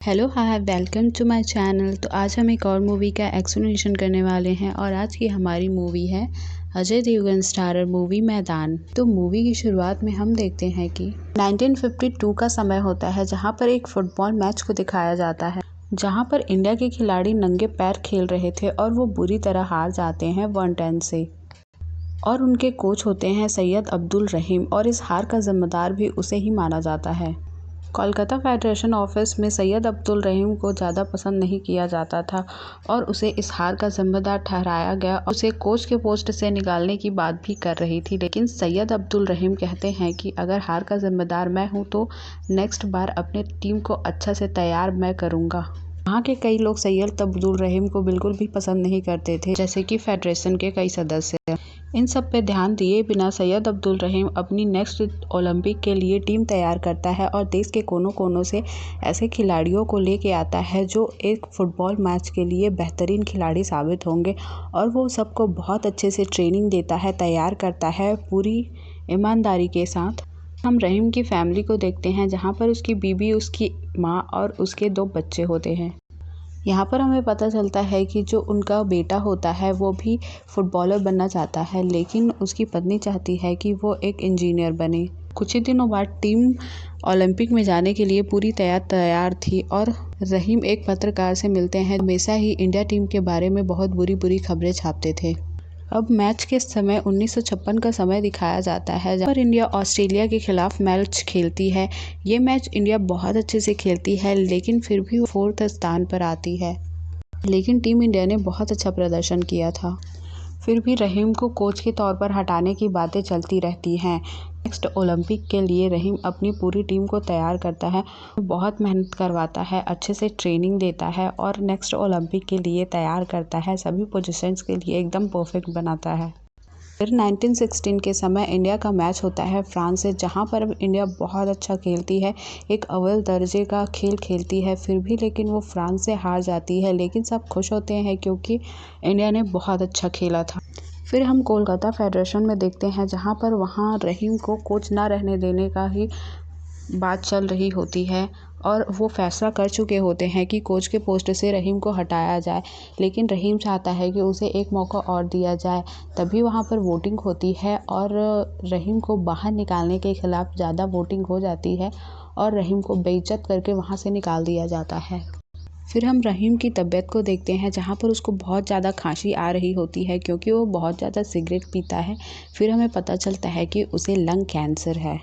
Hello hi welcome to my channel. तो आज हम एक और मूवी का एक्सप्लेनेशन करने वाले हैं और आज की हमारी मूवी है अजय देवगन स्टारर मूवी मैदान। तो मूवी की शुरुआत में हम देखते हैं कि 1952 का समय होता है जहां पर एक फुटबॉल मैच को दिखाया जाता है जहां पर इंडिया के खिलाड़ी नंगे पैर खेल रहे थे और वो बुरी तरह हार जाते हैं 1-10 से और उनके कोच होते हैं सैयद अब्दुल रहीम और इस हार का जिम्मेदार भी उसे ही माना जाता है। कोलकाता फेडरेशन ऑफिस में सैयद अब्दुल रहीम को ज़्यादा पसंद नहीं किया जाता था और उसे इस हार का जिम्मेदार ठहराया गया और उसे कोच के पोस्ट से निकालने की बात भी कर रही थी। लेकिन सैयद अब्दुल रहीम कहते हैं कि अगर हार का जिम्मेदार मैं हूं तो नेक्स्ट बार अपने टीम को अच्छा से तैयार मैं करूंगा। वहाँ के कई लोग सैयद अब्दुल रहीम को बिल्कुल भी पसंद नहीं करते थे, जैसे कि फेडरेशन के कई सदस्य। इन सब पे ध्यान दिए बिना सैयद अब्दुल रहीम अपनी नेक्स्ट ओलंपिक के लिए टीम तैयार करता है और देश के कोनों कोनों से ऐसे खिलाड़ियों को लेके आता है जो एक फुटबॉल मैच के लिए बेहतरीन खिलाड़ी साबित होंगे और वो सबको बहुत अच्छे से ट्रेनिंग देता है, तैयार करता है पूरी ईमानदारी के साथ। हम रहीम की फैमिली को देखते हैं जहाँ पर उसकी बीबी, उसकी माँ और उसके 2 बच्चे होते हैं। यहाँ पर हमें पता चलता है कि जो उनका बेटा होता है वो भी फुटबॉलर बनना चाहता है, लेकिन उसकी पत्नी चाहती है कि वो एक इंजीनियर बने। कुछ ही दिनों बाद टीम ओलंपिक में जाने के लिए पूरी तैयार थी और रहीम एक पत्रकार से मिलते हैं। हमेशा ही इंडिया टीम के बारे में बहुत बुरी खबरें छापते थे। अब मैच के समय 1956 का समय दिखाया जाता है जहाँ पर इंडिया ऑस्ट्रेलिया के खिलाफ मैच खेलती है। ये मैच इंडिया बहुत अच्छे से खेलती है लेकिन फिर भी वो 4th स्थान पर आती है। लेकिन टीम इंडिया ने बहुत अच्छा प्रदर्शन किया था। फिर भी रहीम को कोच के तौर पर हटाने की बातें चलती रहती हैं। नेक्स्ट ओलंपिक के लिए रहीम अपनी पूरी टीम को तैयार करता है, बहुत मेहनत करवाता है, अच्छे से ट्रेनिंग देता है और नेक्स्ट ओलंपिक के लिए तैयार करता है, सभी पोजीशंस के लिए एकदम परफेक्ट बनाता है। फिर 1916 के समय इंडिया का मैच होता है फ्रांस से, जहां पर इंडिया बहुत अच्छा खेलती है, एक अव्वल दर्जे का खेल खेलती है। फिर भी लेकिन वो फ्रांस से हार जाती है, लेकिन सब खुश होते हैं क्योंकि इंडिया ने बहुत अच्छा खेला था। फिर हम कोलकाता फेडरेशन में देखते हैं जहां पर वहां रहीम को कोच ना रहने देने का ही बात चल रही होती है और वो फैसला कर चुके होते हैं कि कोच के पोस्ट से रहीम को हटाया जाए, लेकिन रहीम चाहता है कि उसे एक मौका और दिया जाए। तभी वहाँ पर वोटिंग होती है और रहीम को बाहर निकालने के खिलाफ ज़्यादा वोटिंग हो जाती है और रहीम को बेइज्जत करके वहाँ से निकाल दिया जाता है। फिर हम रहीम की तबीयत को देखते हैं जहाँ पर उसको बहुत ज़्यादा खांसी आ रही होती है क्योंकि वो बहुत ज़्यादा सिगरेट पीता है। फिर हमें पता चलता है कि उसे लंग कैंसर है।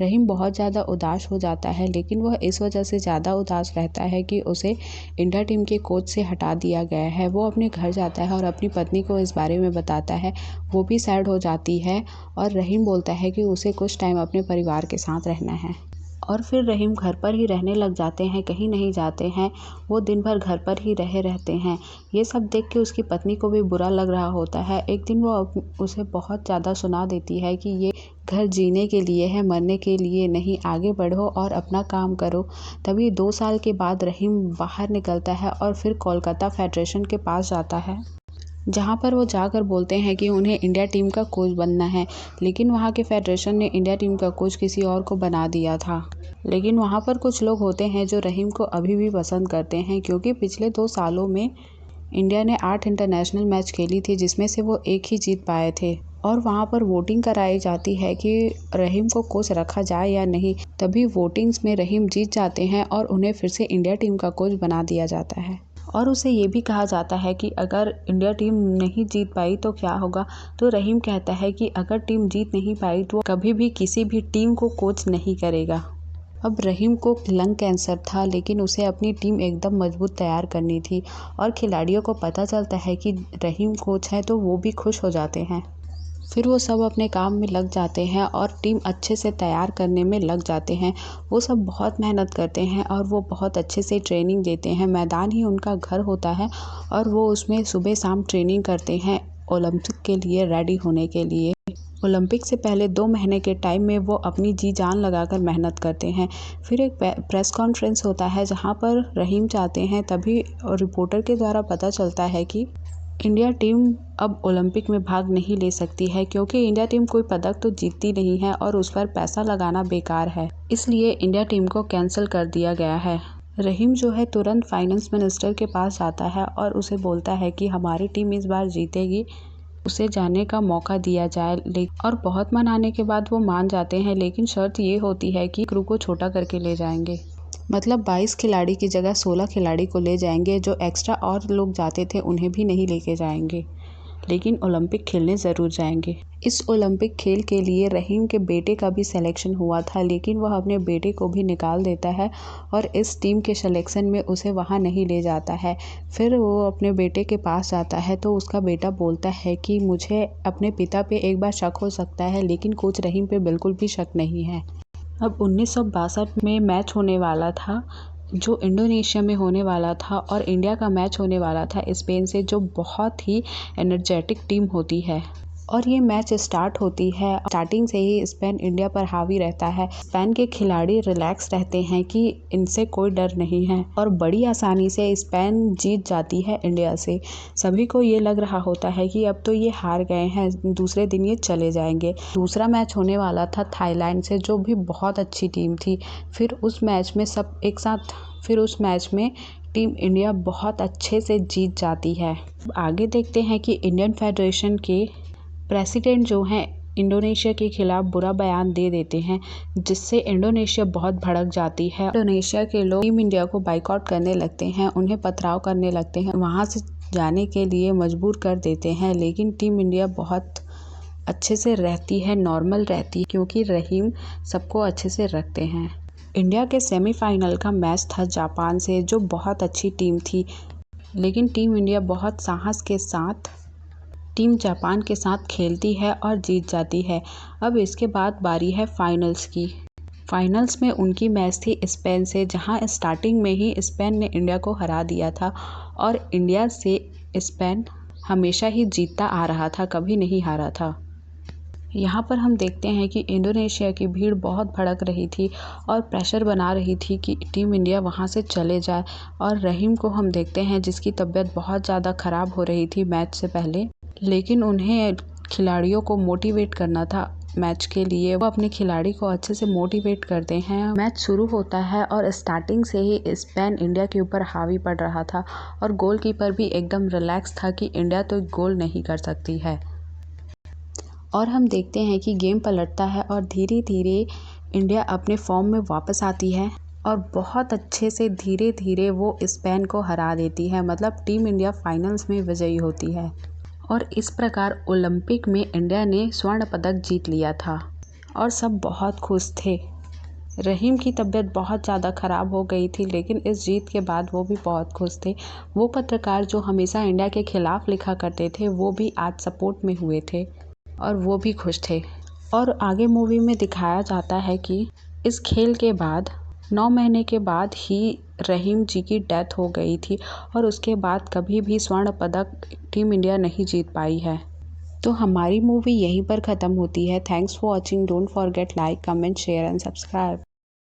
रहीम बहुत ज़्यादा उदास हो जाता है, लेकिन वह इस वजह से ज़्यादा उदास रहता है कि उसे इंडिया टीम के कोच से हटा दिया गया है। वो अपने घर जाता है और अपनी पत्नी को इस बारे में बताता है। वो भी सैड हो जाती है और रहीम बोलता है कि उसे कुछ टाइम अपने परिवार के साथ रहना है और फिर रहीम घर पर ही रहने लग जाते हैं, कहीं नहीं जाते हैं। वो दिन भर घर पर ही रहते हैं। ये सब देख के उसकी पत्नी को भी बुरा लग रहा होता है। एक दिन वो उसे बहुत ज़्यादा सुना देती है कि ये घर जीने के लिए है, मरने के लिए नहीं, आगे बढ़ो और अपना काम करो। तभी 2 साल के बाद रहीम बाहर निकलता है और फिर कोलकाता फेडरेशन के पास जाता है, जहाँ पर वो जाकर बोलते हैं कि उन्हें इंडिया टीम का कोच बनना है। लेकिन वहाँ के फेडरेशन ने इंडिया टीम का कोच किसी और को बना दिया था। लेकिन वहाँ पर कुछ लोग होते हैं जो रहीम को अभी भी पसंद करते हैं क्योंकि पिछले 2 सालों में इंडिया ने 8 इंटरनेशनल मैच खेली थी जिसमें से वो 1 ही जीत पाए थे और वहाँ पर वोटिंग कराई जाती है कि रहीम को कोच रखा जाए या नहीं। तभी वोटिंग्स में रहीम जीत जाते हैं और उन्हें फिर से इंडिया टीम का कोच बना दिया जाता है और उसे ये भी कहा जाता है कि अगर इंडिया टीम नहीं जीत पाई तो क्या होगा। तो रहीम कहता है कि अगर टीम जीत नहीं पाई तो कभी भी किसी भी टीम को कोच नहीं करेगा। अब रहीम को लंग कैंसर था, लेकिन उसे अपनी टीम एकदम मजबूत तैयार करनी थी और खिलाड़ियों को पता चलता है कि रहीम कोच है तो वो भी खुश हो जाते हैं। फिर वो सब अपने काम में लग जाते हैं और टीम अच्छे से तैयार करने में लग जाते हैं। वो सब बहुत मेहनत करते हैं और वो बहुत अच्छे से ट्रेनिंग देते हैं। मैदान ही उनका घर होता है और वो उसमें सुबह शाम ट्रेनिंग करते हैं ओलंपिक के लिए रेडी होने के लिए। ओलंपिक से पहले 2 महीने के टाइम में वो अपनी जी जान लगाकर मेहनत करते हैं। फिर एक प्रेस कॉन्फ्रेंस होता है जहाँ पर रहीम जाते हैं। तभी रिपोर्टर के द्वारा पता चलता है कि इंडिया टीम अब ओलंपिक में भाग नहीं ले सकती है क्योंकि इंडिया टीम कोई पदक तो जीतती नहीं है और उस पर पैसा लगाना बेकार है, इसलिए इंडिया टीम को कैंसिल कर दिया गया है। रहीम जो है तुरंत फाइनेंस मिनिस्टर के पास जाता है और उसे बोलता है कि हमारी टीम इस बार जीतेगी, उसे जाने का मौका दिया जाए। और बहुत मनाने के बाद वो मान जाते हैं, लेकिन शर्त ये होती है कि क्रू को छोटा करके ले जाएंगे। मतलब 22 खिलाड़ी की जगह 16 खिलाड़ी को ले जाएंगे। जो एक्स्ट्रा और लोग जाते थे उन्हें भी नहीं लेके जाएंगे, लेकिन ओलंपिक खेलने ज़रूर जाएंगे। इस ओलंपिक खेल के लिए रहीम के बेटे का भी सिलेक्शन हुआ था, लेकिन वह अपने बेटे को भी निकाल देता है और इस टीम के सिलेक्शन में उसे वहां नहीं ले जाता है। फिर वो अपने बेटे के पास जाता है तो उसका बेटा बोलता है कि मुझे अपने पिता पे एक बार शक हो सकता है, लेकिन कोच रहीम पे बिल्कुल भी शक नहीं है। अब 1962 में मैच होने वाला था जो इंडोनेशिया में होने वाला था, और इंडिया का मैच होने वाला था स्पेन से, जो बहुत ही एनर्जेटिक टीम होती है। और ये मैच स्टार्ट होती है, स्टार्टिंग से ही स्पेन इंडिया पर हावी रहता है। स्पेन के खिलाड़ी रिलैक्स रहते हैं कि इनसे कोई डर नहीं है, और बड़ी आसानी से स्पेन जीत जाती है इंडिया से। सभी को ये लग रहा होता है कि अब तो ये हार गए हैं, दूसरे दिन ये चले जाएंगे। दूसरा मैच होने वाला था थाईलैंड से, जो भी बहुत अच्छी टीम थी। फिर उस मैच में टीम इंडिया बहुत अच्छे से जीत जाती है। आगे देखते हैं कि इंडियन फेडरेशन के प्रेसिडेंट जो हैं इंडोनेशिया के खिलाफ बुरा बयान दे देते हैं, जिससे इंडोनेशिया बहुत भड़क जाती है। इंडोनेशिया के लोग टीम इंडिया को बाइकआउट करने लगते हैं, उन्हें पथराव करने लगते हैं, वहां से जाने के लिए मजबूर कर देते हैं। लेकिन टीम इंडिया बहुत अच्छे से रहती है, नॉर्मल रहती है, क्योंकि रहीम सबको अच्छे से रखते हैं। इंडिया के सेमीफाइनल का मैच था जापान से, जो बहुत अच्छी टीम थी, लेकिन टीम इंडिया बहुत साहस के साथ टीम जापान के साथ खेलती है और जीत जाती है। अब इसके बाद बारी है फाइनल्स की। फाइनल्स में उनकी मैच थी स्पेन से, जहां स्टार्टिंग में ही स्पेन ने इंडिया को हरा दिया था, और इंडिया से स्पेन हमेशा ही जीतता आ रहा था, कभी नहीं हारा था। यहाँ पर हम देखते हैं कि इंडोनेशिया की भीड़ बहुत भड़क रही थी और प्रेशर बना रही थी कि टीम इंडिया वहाँ से चले जाए। और रहीम को हम देखते हैं जिसकी तबीयत बहुत ज़्यादा ख़राब हो रही थी मैच से पहले, लेकिन उन्हें खिलाड़ियों को मोटिवेट करना था मैच के लिए। वो अपने खिलाड़ी को अच्छे से मोटिवेट करते हैं। मैच शुरू होता है और स्टार्टिंग से ही स्पेन इंडिया के ऊपर हावी पड़ रहा था, और गोलकीपर भी एकदम रिलैक्स था कि इंडिया तो गोल नहीं कर सकती है। और हम देखते हैं कि गेम पलटता है और धीरे धीरे इंडिया अपने फॉर्म में वापस आती है, और बहुत अच्छे से धीरे धीरे वो स्पेन को हरा देती है। मतलब टीम इंडिया फाइनल्स में विजयी होती है, और इस प्रकार ओलंपिक में इंडिया ने स्वर्ण पदक जीत लिया था, और सब बहुत खुश थे। रहीम की तबीयत बहुत ज़्यादा ख़राब हो गई थी, लेकिन इस जीत के बाद वो भी बहुत खुश थे। वो पत्रकार जो हमेशा इंडिया के खिलाफ लिखा करते थे, वो भी आज सपोर्ट में हुए थे, और वो भी खुश थे। और आगे मूवी में दिखाया जाता है कि इस खेल के बाद 9 महीने के बाद ही रहीम जी की डेथ हो गई थी, और उसके बाद कभी भी स्वर्ण पदक टीम इंडिया नहीं जीत पाई है। तो हमारी मूवी यहीं पर ख़त्म होती है। Thanks for watching. Don't forget like, comment, share and subscribe.